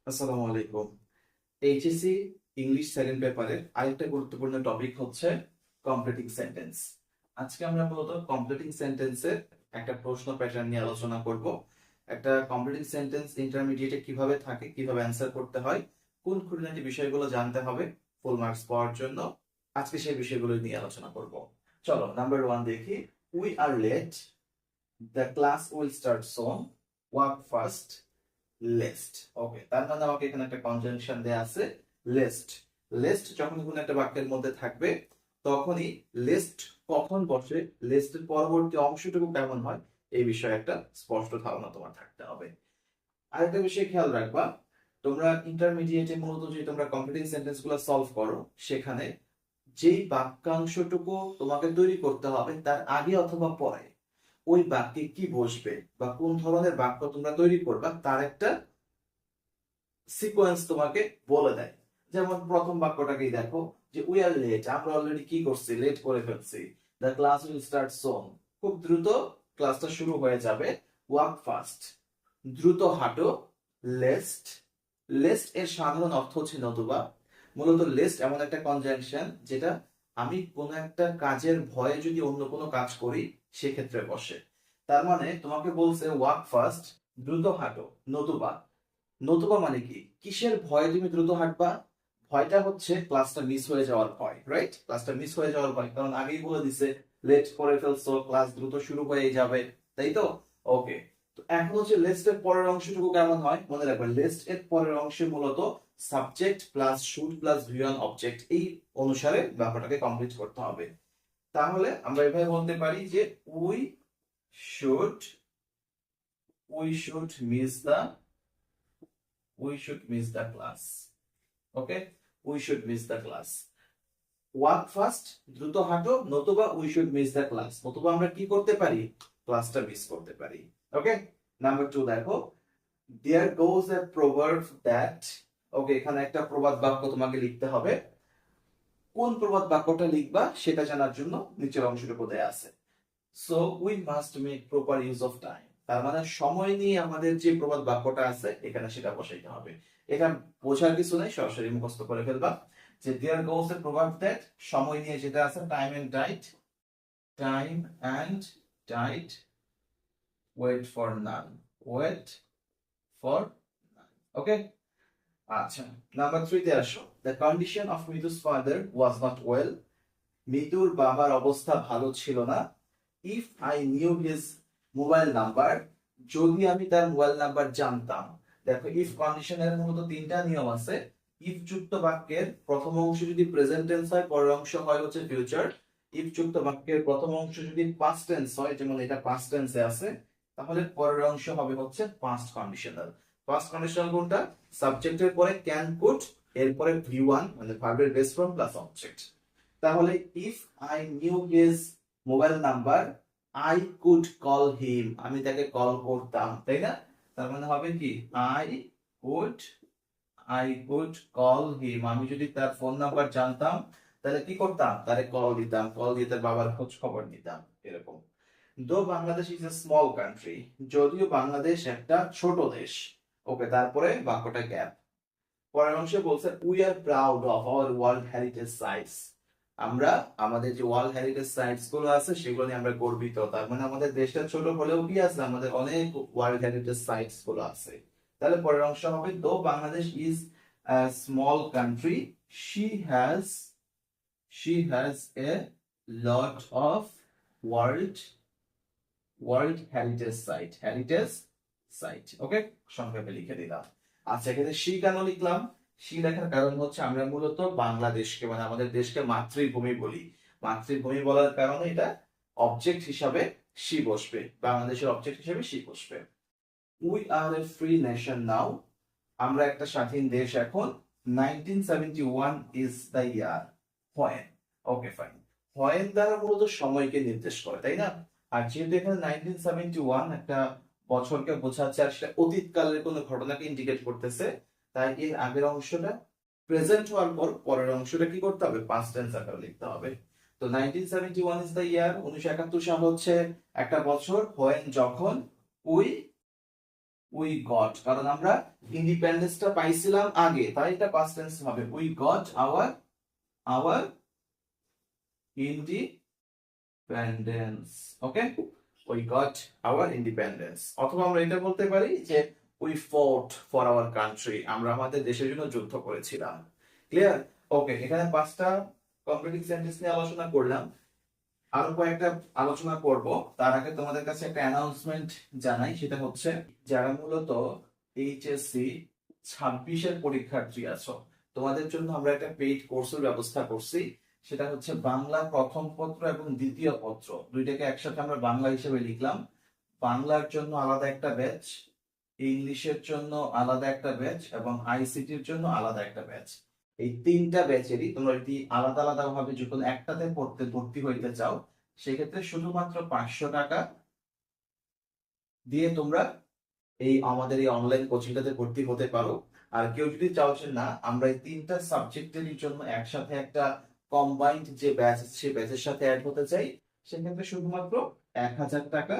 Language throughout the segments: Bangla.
আসসালামু আলাইকুম। এইচএসসি ইংলিশ সেকেন্ড পেপারের আরেকটা গুরুত্বপূর্ণ টপিক হচ্ছে কমপ্লিটিং সেন্টেন্স। আজকে আমরা মূলত কমপ্লিটিং সেন্টেন্সের একটা প্রশ্ন প্যাটার্ন নিয়ে আলোচনা করব। একটা কমপ্লিটিং সেন্টেন্স ইন্টারমিডিয়েটে কিভাবে থাকে, কিভাবে অ্যান্সার করতে হয়, কোন খুঁটিনাটি বিষয়গুলো জানতে হবে ফুল মার্কস পাওয়ার জন্য, আজকে সেই বিষয়গুলো নিয়ে আলোচনা করব। চলো নাম্বার 1 দেখি। We are late, the class will start soon, walk first, list. Okay, তার মানে আমাকে এখানে একটা কনজাংশন দেয়া আছে লিস্ট। লিস্ট যখন কোনো একটা বাক্যের মধ্যে থাকবে তখনই লিস্ট কখন বসে, লিস্টের পরবর্তী অংশটুকু কেমন হয়, এই বিষয়ে একটা স্পষ্ট ধারণা তোমার থাকতে হবে। আরেকটা বিষয় খেয়াল রাখবা, তোমরা ইন্টারমিডিয়েটে মূলত যে তোমরা কমপ্লিটিং সেন্টেন্স গুলো সলভ করো, সেখানে যেই বাক্যাংশটুকু তোমাকে তৈরি করতে হবে তার আগে অথবা পরে ওই বাক্যে কি বসবে বা কোন ধরনের বাক্য তোমরা তৈরি করবা তার একটা সিকোয়েন্স তোমাকে বলে দেয়। যেমন প্রথম বাক্যটাকেই দেখো, যে উই আর লেট, আমরা অলরেডি কি করছি, লেট করে ফেলছি। দ্য ক্লাস উইল স্টার্ট সোন, খুব দ্রুত ক্লাসটা শুরু হয়ে যাবে। ওয়াক ফাস্ট, দ্রুত হাঁটো। লেস্ট, লেস্ট এর সাধারণ অর্থ হচ্ছে নতুবা। মূলত লেস্ট এমন একটা কনজাংশন যেটা আমি কোন একটা কাজের ভয়ে যদি অন্য কোনো কাজ করি সেক্ষেত্রে বসে। তার মানে তোমাকে বলছে ওয়াক ফাস্ট, দ্রুত হাঁটো, নতুবা। নতুবা মানে কি, কিসের ভয়ে তুমি দ্রুত হাঁটবা? ভয়টা হচ্ছে ক্লাসটা মিস হয়ে যাওয়ার ভয়, রাইট? ক্লাসটা মিস হয়ে যাওয়ার ভয়, কারণ আগেই বলে দিছে লেট করে ফেলছো, ক্লাস দ্রুত শুরু হয়ে যাবে, তাই তো? ওকে, তো এখন হচ্ছে লিস্ট এর পরের অংশটুকু কেমন হয় মনে রাখবেন। লিস্ট এর পরের অংশে মূলত subject plus should plus V on object, এই অনুসারে ব্যাপারটাকে কমপ্লিট করতে হবে। তাহলে আমরা এভাবে বলতে পারি যে we should, we should miss the, we should miss the class. Okay, we should miss the class. Walk fast, দ্রুত হাঁটো, নতুবা we should miss the class, নতুবা আমরা কি করতে পারি, ক্লাসটা মিস করতে পারি। ওকে, নাম্বার 2 দেখো, there goes a proverb that, ওকে, এখানে একটা প্রবাদ বাক্য তোমাকে লিখতে হবে। কোন প্রবাদ বাক্যটা লিখবা সেটা জানার জন্য নিচের অংশটুকু দেয়া আছে। So we must make proper use of time, তার মানে সময় নিয়ে আমাদের যে প্রবাদ বাক্যটা আছে এখানে সেটা বসাইতে হবে। এটা বোঝার কিছু নাই, সরাসরি মুখস্থ করে ফেলবা যে দেয়ার গোস এ প্রভাব দ্যাট, সময় নিয়ে যেটা আছে time and tide, time and tide, wait for none, wait for none. Okay, আচ্ছা, নাম্বার 3 তে আসো। The condition of Mitu's father was not well, মিতুর বাবার অবস্থা ভালো ছিল না। If I knew his mobile number, যদি আমি তার মোবাইল নাম্বার জানতাম। দেখো, ইফ কন্ডিশনের মূলত তিনটা নিয়ম আছে। ইফ যুক্ত বাক্যের প্রথম অংশ যদি প্রেজেন্ট টেন্স হয়, পরের অংশ হয় হচ্ছে ফিউচার। ইফ যুক্ত বাক্যের প্রথম অংশ যদি পাস্ট টেন্স হয়, যেমন এটা পাস্ট টেন্সে আছে, তাহলে পরের অংশ হবে হচ্ছে পাস্ট কন্ডিশনাল। পাস্ট কন্ডিশনাল কোনটা? সাবজেক্টের পরে ক্যান কুড, এরপরে ভি ওয়ান মানে ভার্বের বেস ফর্ম প্লাস অবজেক্ট। তাহলে if I knew his mobile number, I could call him, আমি তাকে কল করতাম, তাই না? তার মানে হবে কি, I could, I could call him, আমি যদি তার ফোন নাম্বার জানতাম তাহলে কি করতাম, তারে কল দিতাম, কল দিয়ে তার বাবার খোঁজ খবর নিতাম, এরকম। দো Bangladesh is a small country, যদিও বাংলাদেশ একটা ছোট দেশ। ওকে, তারপরে বাক্যটা গ্যাপ। পরের অংশে বলছে we are proud of our world heritage sites, আমরা আমাদের যে ওয়ার্ল্ড হেরিটেজ সাইটস গুলো আছে সেগুলো নিয়ে আমরা গর্বিত। তার মানে আমাদের দেশটা ছোট হলেও কি আছে, আমাদের অনেক ওয়ার্ল্ড হেরিটেজ সাইটস গুলো আছে। তাহলে পরের অংশ হবে though Bangladesh is a small country, she has, she has a lot of world, world heritage site, heritage site. Okay, সংক্ষেপে লিখে দিলাম। আচ্ছা, এখানে সি কেন লিখলাম? সি লেখার কারণ হচ্ছে আমরা মূলত বাংলাদেশকে মানে আমাদের দেশকে মাতৃভূমি বলি। মাতৃভূমি বলার কারণে এটা অবজেক্ট হিসাবে সি বসবে, বাংলাদেশের অবজেক্ট হিসাবে সি বসবে। We are a free nation now, আমরা একটা স্বাধীন দেশ এখন। 1971 is the year when. Okay, fine. When দ্বারা মূলত সময়কে নির্দেশ করে, তাই না? আর যেহেতু এখানে 1971 একটা বছরকে বোঝাচ্ছে আর সেটা অতীতকালের কোনো ঘটনাকে ইন্ডিকেট করতেছে, তাই এর আগের অংশটা প্রেজেন্ট হওয়ার পর পরের অংশটা কি করতে হবে, পাস্ট টেন্স আকারে লিখতে হবে। তো 1971 ইজ দ্য ইয়ার, 1971 সাল হচ্ছে একটা বছর। হোয়েন যখন, উই উই গট, কারণ আমরা ইন্ডিপেন্ডেন্সটা পাইছিলাম আগে, তাই এটা পাস্ট টেন্স হবে। We got our our independence. Okay, we got our independence. অথবা আমরা এটা বলতে পারি যে we fought for our country, আমরা আমাদের দেশের জন্য যুদ্ধ করেছিলাম। ক্লিয়ার? ওকে, এখানে 5টা কমপ্লিটিং সেন্টেন্স নিয়ে আলোচনা করলাম। আরো কয়েকটা আলোচনা করব, তার আগে তোমাদের কাছে একটা অ্যানাউন্সমেন্ট জানাই। সেটা হচ্ছে যারা মূলত এইচএসসি 26-এর পরীক্ষার্থী আছো, তোমাদের জন্য আমরা একটা পেইড কোর্সের ব্যবস্থা করছি। সেটা হচ্ছে বাংলা প্রথম পত্র এবং দ্বিতীয় পত্র, দুইটাকে একসাথে আমরা বাংলা হিসেবে লিখলাম। বাংলার জন্য আলাদা একটা ব্যাচ, ইংলিশের জন্য আলাদা একটা ব্যাচ এবং আইসিটির জন্য আলাদা একটা ব্যাচ। এই 3টা ব্যাচেরই তোমরা যদি আলাদা আলাদা ভাবে যখন একটাতে পড়তে ভর্তি হইতে চাও, সেক্ষেত্রে শুধুমাত্র 500 টাকা দিয়ে তোমরা আমাদের এই অনলাইন কোচিংটাতে ভর্তি হতে পারো। আর কেউ যদি চাও যে না, আমরা এই 3টা সাবজেক্টের জন্য একসাথে একটা কম্বাইন্ড যে ব্যাচ আছে সেই ব্যাচের সাথে অ্যাড হতে চাই, সেক্ষেত্রে শুধুমাত্র 1000 টাকা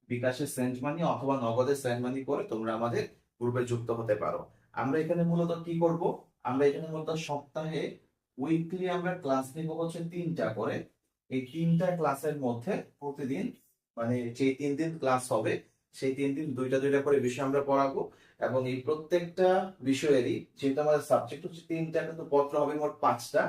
বিকাশে সেন্ড মানি অথবা নগদে সেন্ড মানি করে তোমরা আমাদের গ্রুপে যুক্ত হতে পারো। আমরা এখানে মূলত কি করব, আমরা এখানে মূলত সপ্তাহে উইকলি আমরা ক্লাস নিব হচ্ছে 3টা করে। এই 3টা ক্লাসের মধ্যে প্রতিদিন, মানে যে 3 দিন ক্লাস হবে সেই 3 দিন দুইটা দুইটা করে বিষয় আমরা পড়াবো। এবং এই প্রত্যেকটা বিষয়েরই, যেহেতু আমাদের সাবজেক্ট হচ্ছে 3টা, কিন্তু পত্র হবে মোট 5টা।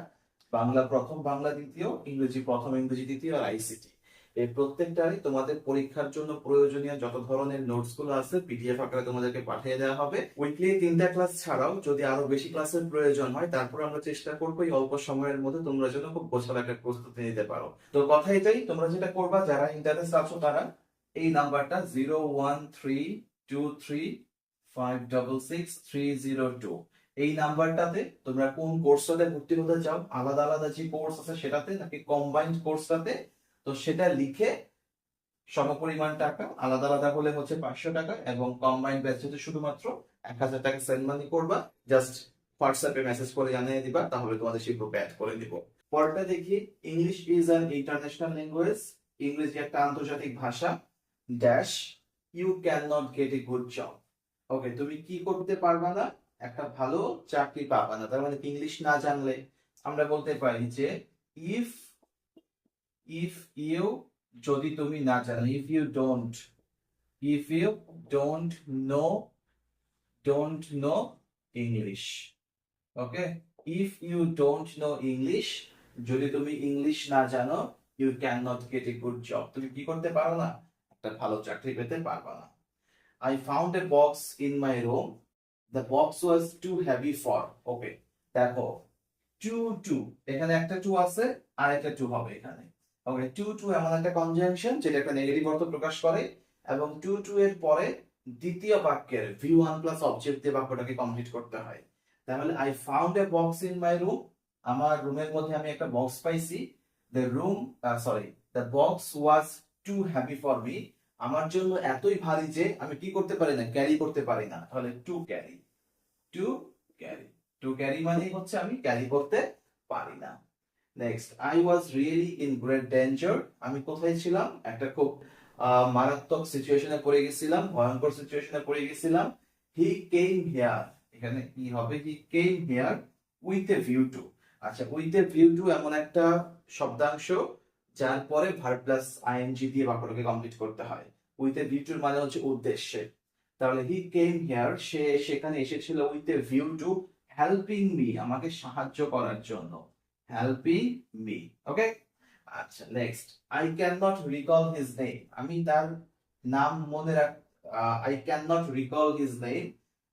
বাংলা প্রথম, বাংলা দ্বিতীয়, ইংরেজি প্রথম, ইংরেজি দ্বিতীয় আর আইসিটি। এই প্রত্যেকটারই তোমাদের পরীক্ষার জন্য প্রয়োজনীয় যত ধরনের নোটস গুলো আছে পিডিএফ আকারে তোমাদেরকে পাঠিয়ে দেওয়া হবে। উইকলি 3টা ক্লাস ছাড়াও যদি আরো বেশি ক্লাসের প্রয়োজন হয়, তারপর আমরা চেষ্টা করবো এই অল্প সময়ের মধ্যে তোমরা যেন খুব গোছালো একটা প্রস্তুতি নিতে পারো। তো কথা এটাই, তোমরা যেটা করবা, যারা ইন্টারেস্ট আছো তারা এই নাম্বারটা 0132325666302, এই নাম্বারটাতে তোমরা কোন কোর্সটাতে ভর্তি হতে চাও, আলাদা আলাদা যে কোর্স আছে সেটাতে নাকি কম্বাইন্ড কোর্সটাতে, তো সেটা লিখে সমপরিমাণ টাকা, আলাদা আলাদা হলে হচ্ছে 500 টাকা এবং কম্বাইন্ড ব্যাচ হচ্ছে শুধুমাত্র 1000 টাকা সেন্ড মানি করবা। জাস্ট হোয়াটসঅ্যাপে মেসেজ করে জানিয়ে দিবা, তাহলে তোমাদের সেই গ্রুপে অ্যাড করে দিব। পরেরটা দেখি, English is an international language, ইংরেজি একটা আন্তর্জাতিক ভাষা, dash you can not get a good job. Okay, তুমি কি করতে পারবা না, একটা ভালো চাকরি পাবা না। তার মানে ইংলিশ না জানলে আমরা বলতে পারি যে ইফ ইফ ইউ, যদি তুমি না জানো, if you don't know English. Okay, if you don't know English, যদি তুমি ইংলিশ না জানো, you can not get a good job, তুমি কি করতে পারো না, একটা ভালো চাকরি পেতে পারবা না। I found a box in my room. The box was too heavy for. Okay, দেখো টু এখানে একটা টু আছে আর একটা টু হবে এখানে। ওকে, টু এমন একটা কনজাংশন যেটা একটা নেগেটিভ অর্থ প্রকাশ করে, এবং টু এর পরে দ্বিতীয় বাক্যের V1 প্লাস অবজেক্ট দিয়ে বাক্যটাকে কমপ্লিট করতে হয়। তাহলে I found a box in my room, আমার রুমের মধ্যে আমি একটা বক্স পাইছি। The box was too heavy for me, আমার জন্য এতই ভারী যে আমি কি করতে পারি না, ক্যারি করতে পারি না। তাহলে to carry, to carry, to carry মানে হচ্ছে আমি ক্যারি করতে পারি না। Next, I was really in great danger, আমি কোথায় ছিলাম, একটা খুব মারাত্মক সিচুয়েশনে পড়ে গেছিলাম, ভয়ঙ্কর সিচুয়েশনে পড়ে গেছিলাম। হি কেম হিয়ার, এখানে কি হবে, he came here with a view to. আচ্ছা, উইথ এ ভিউ টু এমন একটা শব্দাংশ যার পরে ভার্ব প্লাস আইএনজি দিয়ে বাক্যটাকে কমপ্লিট করতে হয়। উইথ এ ভিউ টু মানে হচ্ছে উদ্দেশ্যে। তাহলে হি কেম হিয়ার, সে সেখানে এসেছিল with a view two helping me, আমাকে সাহায্য করার জন্য, হেল্পিং মি। ওকে, আচ্ছা next, I can not recall his name, আমি তার নাম মনে রাখ, I can not recall his name,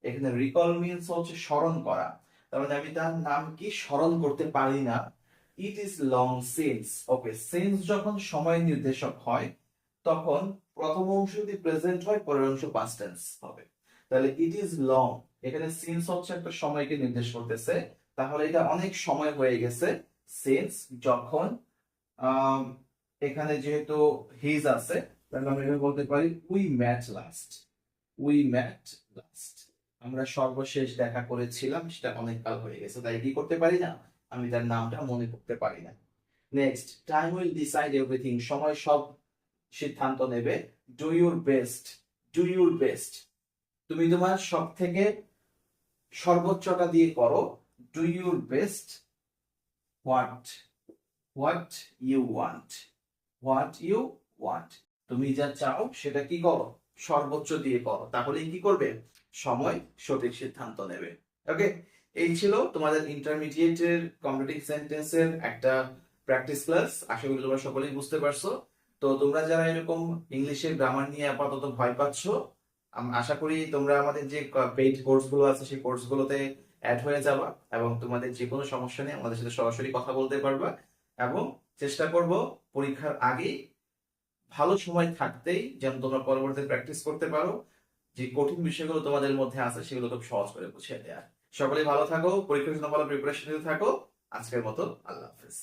এখানে রিকল মিন্স হচ্ছে স্মরণ করা, তার মানে আমি তার নাম কি স্মরণ করতে পারি না। It is long since. Okay, since যখন সময় নির্দেশক হয় তখন প্রথম অংশ যদি প্রেজেন্ট হয়, পরের অংশ পাস্ট টেন্স হবে। তাহলে ইট ইজ লং, এখানে সিন্স হচ্ছে একটা সময়কে নির্দেশ করতেছে, তাহলে এটা অনেক সময় হয়ে গেছে। সিন্স যখন এখানে যেহেতু হিজ আছে, তাহলে আমরা এভাবে বলতে পারি we met last, we met last, আমরা সর্বশেষ দেখা করেছিলাম, সেটা অনেক কাল হয়ে গেছে, তাই কি করতে পারি না, আমি তার নামটা মনে করতে পারি না। Next, time will decide everything, সময় সব সিদ্ধান্ত নেবে। Do your best, do your best, তুমি তোমার সব থেকে সর্বোচ্চটা দিয়ে করো। Do your best what what you want what you want. তুমি যা চাও সেটা কি করো, সর্বোচ্চ দিয়ে করো, তাহলেই কি করবে, সময় সঠিক সিদ্ধান্ত নেবে। ওকে, এই ছিল তোমাদের ইন্টারমিডিয়েটের কমপ্লিটিং সেন্টেন্সের একটা প্র্যাকটিস ক্লাস। আশা করি তোমরা সকলেই বুঝতে পারছো। তো তোমরা যারা এরকম ইংলিশের গ্রামার নিয়ে আপাতত ভয় পাচ্ছ, আশা করি তোমরা আমাদের যে পেইড কোর্সগুলো আছে সেই কোর্সগুলোতে অ্যাড হয়ে যাবা এবং তোমাদের যে কোনো সমস্যা নেই আমাদের সাথে সরাসরি কথা বলতে পারবা। এবং চেষ্টা করব পরীক্ষার আগে ভালো সময় থাকতেই যেন তোমরা পরবর্তীতে প্র্যাকটিস করতে পারো, যে কঠিন বিষয়গুলো তোমাদের মধ্যে আছে সেগুলো খুব সহজ করে বুঝিয়ে দেওয়ার। সকলেই ভালো থাকো, পরীক্ষার জন্য ভালো প্রিপারেশন নিতে থাকো। আজকের মতো আল্লাহ হাফেজ।